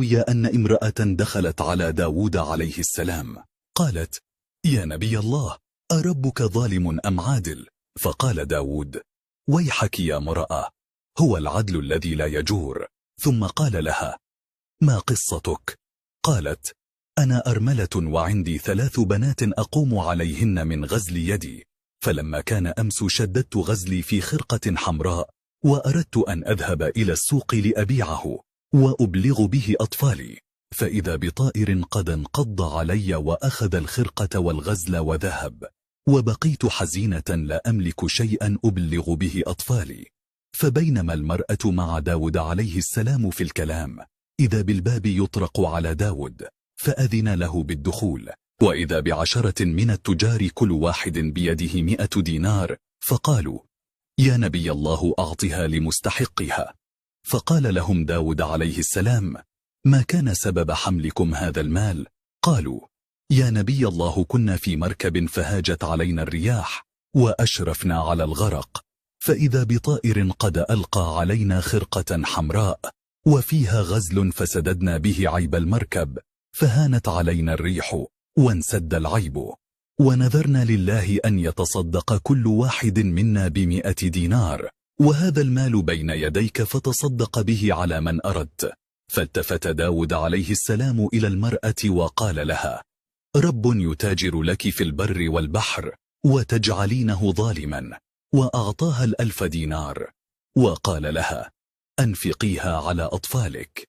روي أن امرأة دخلت على داود عليه السلام قالت: يا نبي الله، أربك ظالم أم عادل؟ فقال داود: ويحك يا امرأة، هو العدل الذي لا يجور. ثم قال لها: ما قصتك؟ قالت: أنا أرملة وعندي 3 بنات أقوم عليهن من غزل يدي، فلما كان أمس شددت غزلي في خرقة حمراء، وأردت أن أذهب إلى السوق لأبيعه وأبلغ به أطفالي، فإذا بطائر قد انقض علي وأخذ الخرقة والغزل وذهب، وبقيت حزينة لا أملك شيئا أبلغ به أطفالي. فبينما المرأة مع داود عليه السلام في الكلام، إذا بالباب يطرق على داود، فأذن له بالدخول، وإذا ب10 من التجار كل واحد بيده 100 دينار، فقالوا: يا نبي الله، أعطها لمستحقها. فقال لهم داود عليه السلام: ما كان سبب حملكم هذا المال؟ قالوا: يا نبي الله، كنا في مركب فهاجت علينا الرياح وأشرفنا على الغرق، فإذا بطائر قد ألقى علينا خرقة حمراء وفيها غزل، فسددنا به عيب المركب، فهانت علينا الريح وانسد العيب، ونذرنا لله أن يتصدق كل واحد منا ب100 دينار، وهذا المال بين يديك فتصدق به على من أردت. فالتفت داود عليه السلام إلى المرأة وقال لها: رب يتاجر لك في البر والبحر وتجعلينه ظالما، وأعطاها 1000 دينار، وقال لها: أنفقيها على أطفالك.